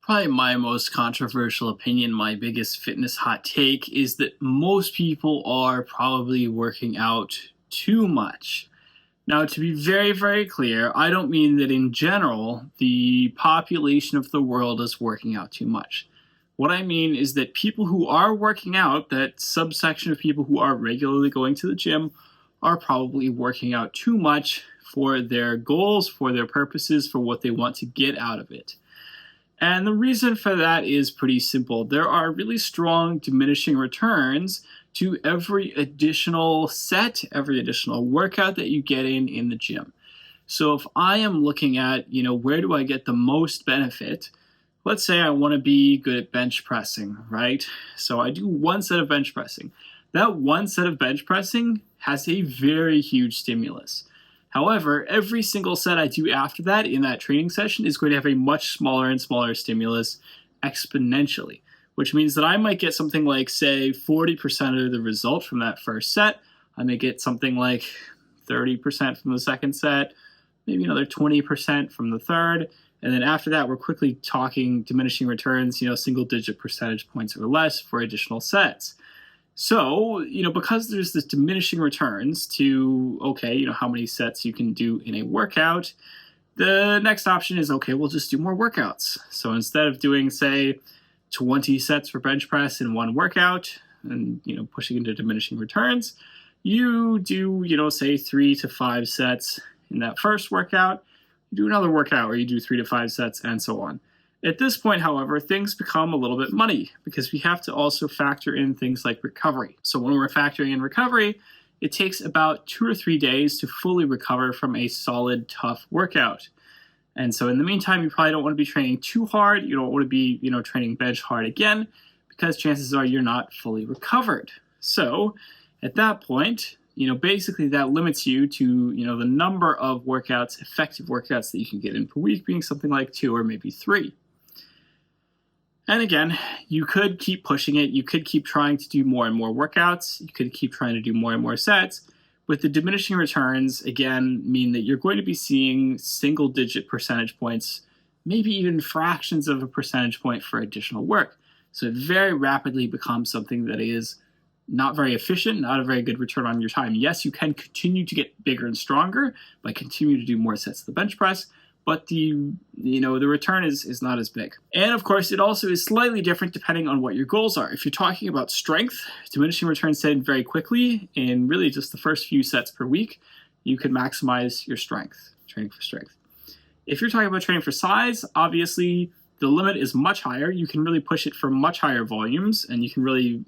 Probably my most controversial opinion, my biggest fitness hot take, is that most people are probably working out too much. Now, to be very, very clear, I don't mean that in general the population of the world is working out too much. What I mean is that people who are working out, that subsection of people who are regularly going to the gym, are probably working out too much for their goals, for their purposes, for what they want to get out of it. And the reason for that is pretty simple. There are really strong diminishing returns to every additional set, every additional workout that you get in the gym. So if I am looking at, where do I get the most benefit? Let's say I want to be good at bench pressing, right? So I do one set of bench pressing. That one set of bench pressing has a very huge stimulus. However, every single set I do after that in that training session is going to have a much smaller and smaller stimulus exponentially, which means that I might get something like, say, 40% of the result from that first set. I may get something like 30% from the second set, maybe another 20% from the third. And then after that, we're quickly talking diminishing returns, single-digit percentage points or less for additional sets. So, because there's this diminishing returns to, how many sets you can do in a workout, the next option is, we'll just do more workouts. So instead of doing, say, 20 sets for bench press in one workout and, pushing into diminishing returns, you do, say 3 to 5 sets in that first workout, you do another workout where you do 3 to 5 sets and so on. At this point, however, things become a little bit muddy because we have to also factor in things like recovery. So when we're factoring in recovery, it takes about 2 or 3 days to fully recover from a solid, tough workout. And so in the meantime, you probably don't want to be training too hard. You don't want to be, training bench hard again because chances are you're not fully recovered. So at that point, basically that limits you to, the number of workouts, effective workouts that you can get in per week being something like 2 or maybe 3. And again, you could keep pushing it. You could keep trying to do more and more workouts. You could keep trying to do more and more sets. But the diminishing returns, again, mean that you're going to be seeing single-digit percentage points, maybe even fractions of a percentage point for additional work. So it very rapidly becomes something that is not very efficient, not a very good return on your time. Yes, you can continue to get bigger and stronger by continuing to do more sets of the bench press, but the return is not as big. And of course, it also is slightly different depending on what your goals are. If you're talking about strength, diminishing returns set in very quickly in really just the first few sets per week, you can maximize your strength, training for strength. If you're talking about training for size, obviously the limit is much higher. You can really push it for much higher volumes, and you can really,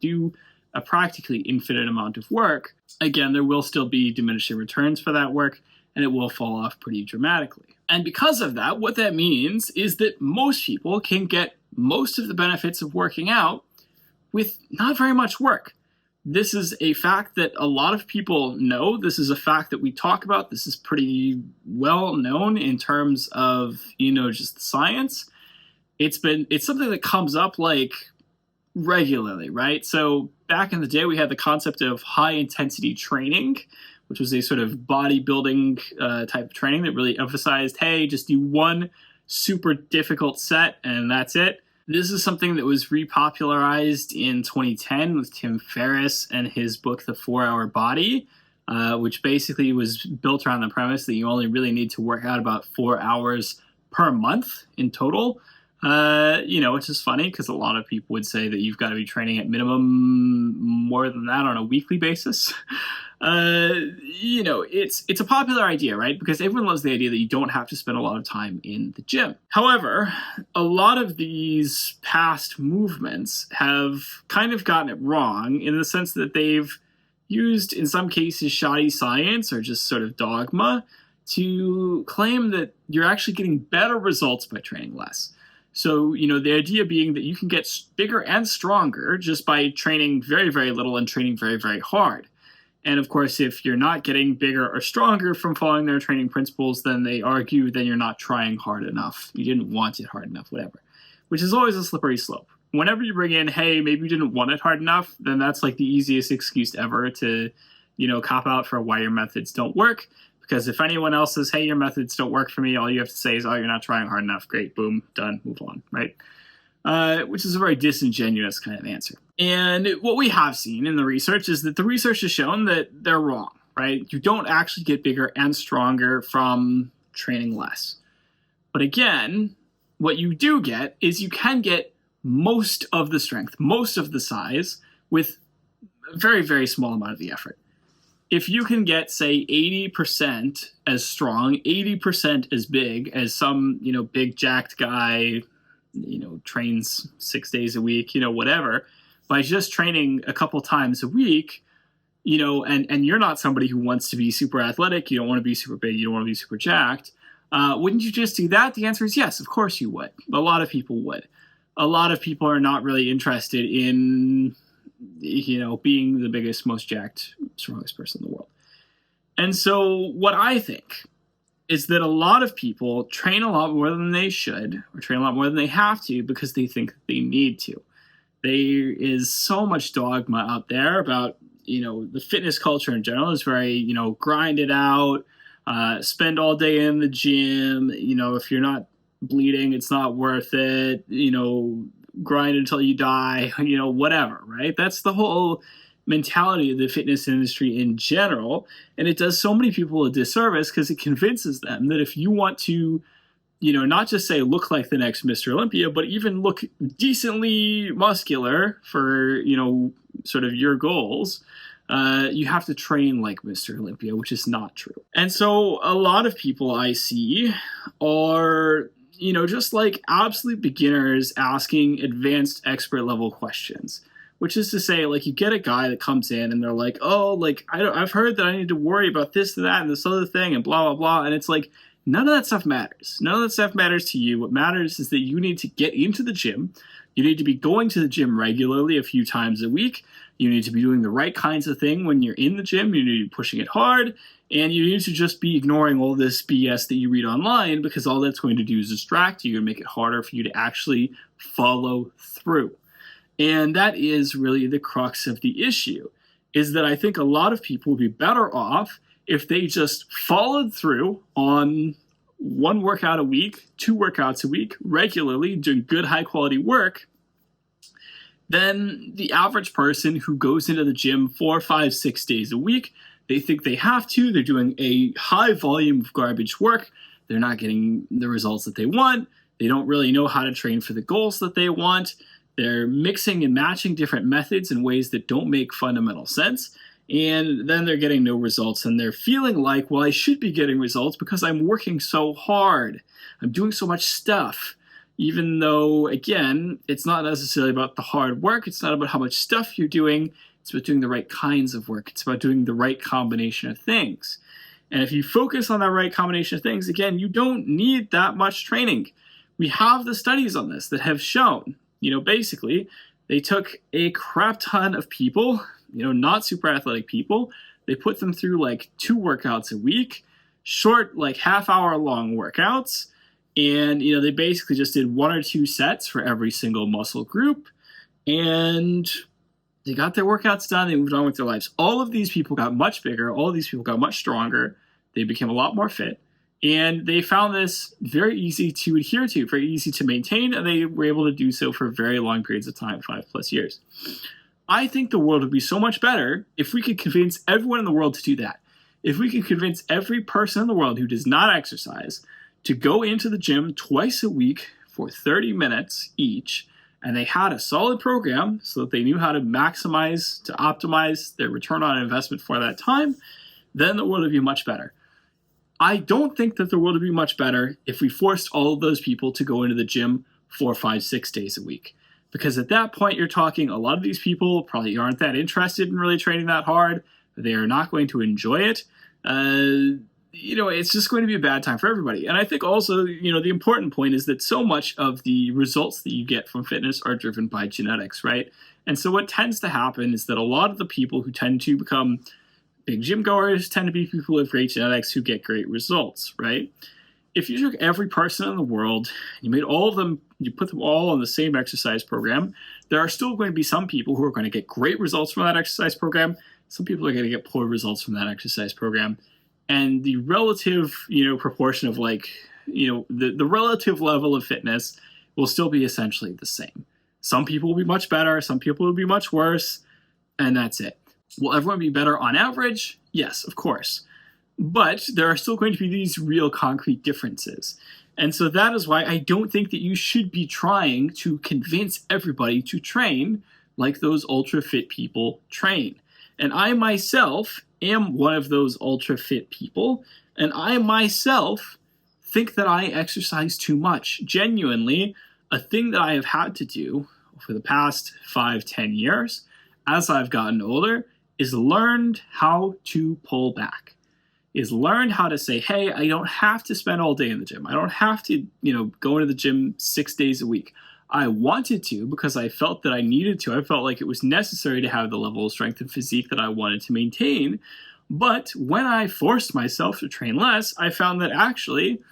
do a practically infinite amount of work. Again, there will still be diminishing returns for that work, and it will fall off pretty dramatically. And because of that, what that means is that most people can get most of the benefits of working out with not very much work. This is a fact that a lot of people know. This is a fact that we talk about. This is pretty well known in terms of, just the science. It's something that comes up like regularly, right? So back in the day, we had the concept of high intensity training, which was a sort of bodybuilding type of training that really emphasized, hey, just do one super difficult set and that's it. This is something that was repopularized in 2010 with Tim Ferriss and his book, The 4-Hour Body, which basically was built around the premise that you only really need to work out about 4 hours per month in total. Which is funny because a lot of people would say that you've got to be training at minimum more than that on a weekly basis. It's a popular idea, right? Because everyone loves the idea that you don't have to spend a lot of time in the gym. However, a lot of these past movements have kind of gotten it wrong in the sense that they've used, in some cases, shoddy science or just sort of dogma to claim that you're actually getting better results by training less. So, the idea being that you can get bigger and stronger just by training very, very little and training very, very hard. And of course, if you're not getting bigger or stronger from following their training principles, then they argue then you're not trying hard enough. You didn't want it hard enough, whatever, which is always a slippery slope. Whenever you bring in, hey, maybe you didn't want it hard enough, then that's like the easiest excuse ever to, cop out for why your methods don't work. Because if anyone else says, hey, your methods don't work for me, all you have to say is, oh, you're not trying hard enough. Great, boom, done, move on, right? Which is a very disingenuous kind of answer. And what we have seen in the research is that the research has shown that they're wrong, right? You don't actually get bigger and stronger from training less. But again, what you do get is you can get most of the strength, most of the size with a very, very small amount of the effort. If you can get, say, 80% as strong, 80% as big as some, big jacked guy, trains 6 days a week, whatever, by just training a couple times a week, and you're not somebody who wants to be super athletic, you don't want to be super big, you don't want to be super jacked, wouldn't you just do that? The answer is yes, of course you would. A lot of people would. A lot of people are not really interested in, being the biggest, most jacked, strongest person in the world. And so what I think is that a lot of people train a lot more than they should, or train a lot more than they have to, because they think they need to. There is so much dogma out there about, the fitness culture in general is very, grind it out, spend all day in the gym, if you're not bleeding, it's not worth it, grind until you die, whatever, right? That's the whole mentality of the fitness industry in general. And it does so many people a disservice because it convinces them that if you want to, not just say look like the next Mr. Olympia, but even look decently muscular for, sort of your goals, you have to train like Mr. Olympia, which is not true. And so a lot of people I see are, just like absolute beginners asking advanced expert level questions. Which is to say, like, you get a guy that comes in and they're like, oh, like, I've heard that I need to worry about this and that and this other thing and blah, blah, blah. And it's like, none of that stuff matters. None of that stuff matters to you. What matters is that you need to get into the gym. You need to be going to the gym regularly a few times a week. You need to be doing the right kinds of thing when you're in the gym. You need to be pushing it hard. And you need to just be ignoring all this BS that you read online, because all that's going to do is distract you and make it harder for you to actually follow through. And that is really the crux of the issue, is that I think a lot of people would be better off if they just followed through on one workout a week, 2 workouts a week, regularly, doing good, high-quality work, than the average person who goes into the gym 4, 5, 6 days a week. They think they have to. They're doing a high volume of garbage work. They're not getting the results that they want. They don't really know how to train for the goals that they want. They're mixing and matching different methods in ways that don't make fundamental sense. And then they're getting no results. And they're feeling like, well, I should be getting results because I'm working so hard. I'm doing so much stuff. Even though, again, it's not necessarily about the hard work. It's not about how much stuff you're doing. It's about doing the right kinds of work. It's about doing the right combination of things. And if you focus on that right combination of things, again, you don't need that much training. We have the studies on this that have shown, basically, they took a crap ton of people, not super athletic people. They put them through like 2 workouts a week, short, like half-hour long workouts. And, they basically just did 1 or 2 sets for every single muscle group. And they got their workouts done. They moved on with their lives. All of these people got much bigger. All of these people got much stronger. They became a lot more fit. And they found this very easy to adhere to, very easy to maintain, and they were able to do so for very long periods of time, 5+ years. I think the world would be so much better if we could convince everyone in the world to do that. If we could convince every person in the world who does not exercise to go into the gym twice a week for 30 minutes each, and they had a solid program so that they knew how to maximize, to optimize their return on investment for that time, then the world would be much better. I don't think that the world would be much better if we forced all of those people to go into the gym 4, 5, 6 days a week. Because at that point, you're talking a lot of these people probably aren't that interested in really training that hard. They are not going to enjoy it. It's just going to be a bad time for everybody. And I think also, the important point is that so much of the results that you get from fitness are driven by genetics, right? And so what tends to happen is that a lot of the people who tend to become big gym goers tend to be people with great genetics who get great results, right? If you took every person in the world, you made all of them, you put them all on the same exercise program, there are still going to be some people who are going to get great results from that exercise program. Some people are going to get poor results from that exercise program. and the relative, proportion of like, the relative level of fitness will still be essentially the same. Some people will be much better, some people will be much worse, and that's it. Will everyone be better on average? Yes, of course. But there are still going to be these real concrete differences. And so that is why I don't think that you should be trying to convince everybody to train like those ultra fit people train. And I myself am one of those ultra fit people, and I myself think that I exercise too much. Genuinely, a thing that I have had to do for the past 5-10 years as I've gotten older is learned how to pull back. Is learned how to say, hey, I don't have to spend all day in the gym. I don't have to, go into the gym 6 days a week. I wanted to because I felt that I needed to. I felt like it was necessary to have the level of strength and physique that I wanted to maintain. But when I forced myself to train less, I found that actually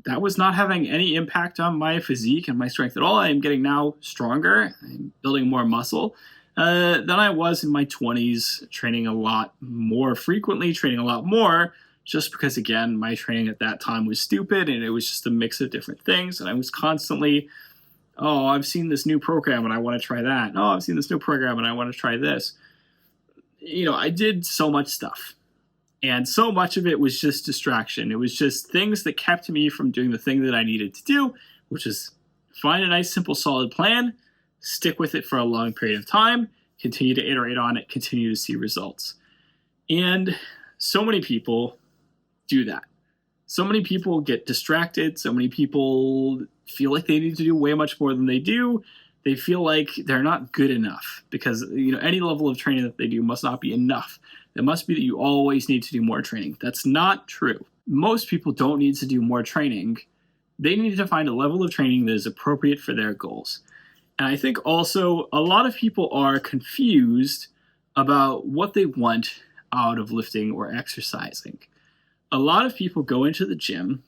that was not having any impact on my physique and my strength at all. I am getting now stronger. I'm building more muscle than I was in my 20s, training a lot more frequently, training a lot more, just because, again, my training at that time was stupid and it was just a mix of different things. And I was constantly, oh, I've seen this new program and I want to try that. Oh, I've seen this new program and I want to try this. I did so much stuff. And so much of it was just distraction. It was just things that kept me from doing the thing that I needed to do, which is find a nice, simple, solid plan, stick with it for a long period of time, continue to iterate on it, continue to see results. And so many people do that. So many people get distracted. So many people feel like they need to do way much more than they do. They feel like they're not good enough because, any level of training that they do must not be enough. It must be that you always need to do more training. That's not true. Most people don't need to do more training. They need to find a level of training that is appropriate for their goals. And I think also a lot of people are confused about what they want out of lifting or exercising. A lot of people go into the gym,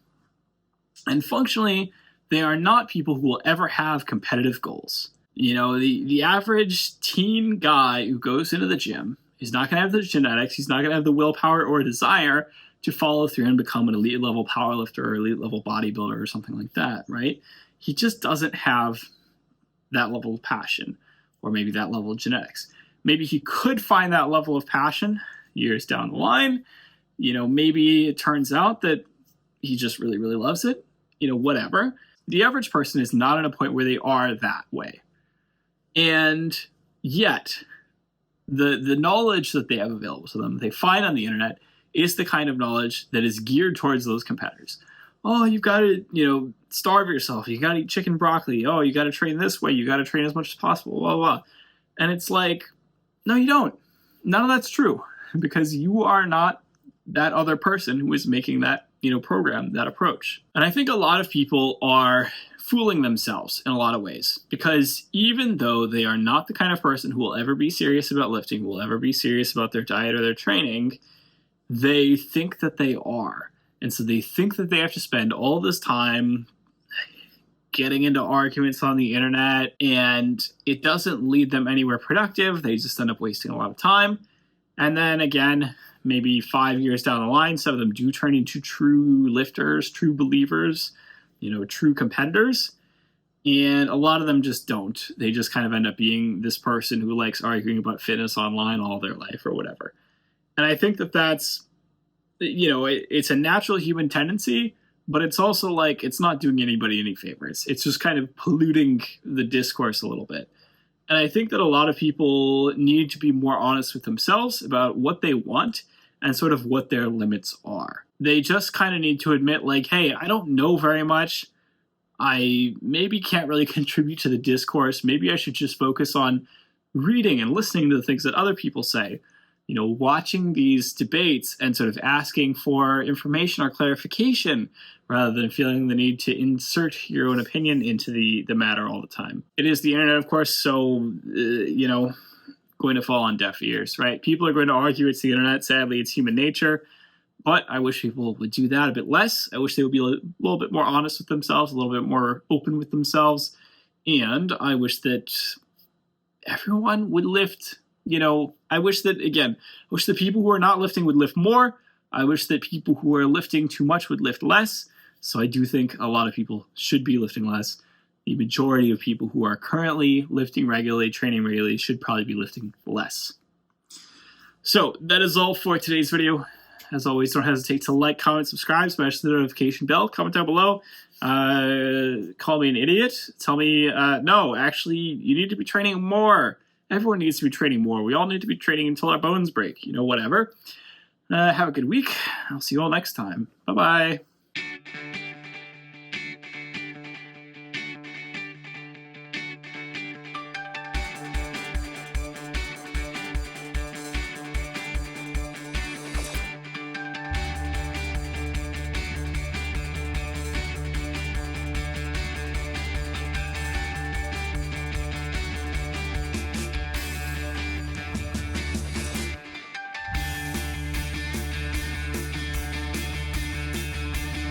and functionally, they are not people who will ever have competitive goals. The average teen guy who goes into the gym is not going to have the genetics, he's not going to have the willpower or desire to follow through and become an elite level powerlifter or elite level bodybuilder or something like that, right? He just doesn't have that level of passion, or maybe that level of genetics. Maybe he could find that level of passion years down the line. Maybe it turns out that he just really, really loves it. Whatever. The average person is not at a point where they are that way. And yet, the knowledge that they have available to them, they find on the internet, is the kind of knowledge that is geared towards those competitors. Oh, you've got to, starve yourself. You got to eat chicken broccoli. Oh, you got to train this way. You got to train as much as possible, blah, blah, blah. And it's like, no, you don't. None of that's true because you are not that other person who is making that, program, that approach. And I think a lot of people are fooling themselves in a lot of ways because even though they are not the kind of person who will ever be serious about lifting, who will ever be serious about their diet or their training, they think that they are. And so they think that they have to spend all this time getting into arguments on the internet, and it doesn't lead them anywhere productive. They just end up wasting a lot of time. And then again, maybe 5 years down the line, some of them do turn into true lifters, true believers, true competitors. And a lot of them just don't. They just kind of end up being this person who likes arguing about fitness online all their life or whatever. And I think that that's, it's a natural human tendency, but it's also like it's not doing anybody any favors. It's just kind of polluting the discourse a little bit. And I think that a lot of people need to be more honest with themselves about what they want and sort of what their limits are. They just kind of need to admit, like, hey, I don't know very much. I maybe can't really contribute to the discourse. Maybe I should just focus on reading and listening to the things that other people say. Watching these debates and sort of asking for information or clarification rather than feeling the need to insert your own opinion into the matter all the time. It is the internet, of course, so, going to fall on deaf ears, right? People are going to argue it's the internet. Sadly, it's human nature. But I wish people would do that a bit less. I wish they would be a little bit more honest with themselves, a little bit more open with themselves. And I wish that everyone would lift. I wish that, again, I wish the people who are not lifting would lift more. I wish that people who are lifting too much would lift less. So I do think a lot of people should be lifting less. The majority of people who are currently lifting regularly, training regularly, should probably be lifting less. So that is all for today's video. As always, don't hesitate to like, comment, subscribe, smash the notification bell, comment down below. Call me an idiot. Tell me, no, actually, you need to be training more. Everyone needs to be training more. We all need to be training until our bones break. Whatever. Have a good week. I'll see you all next time. Bye-bye.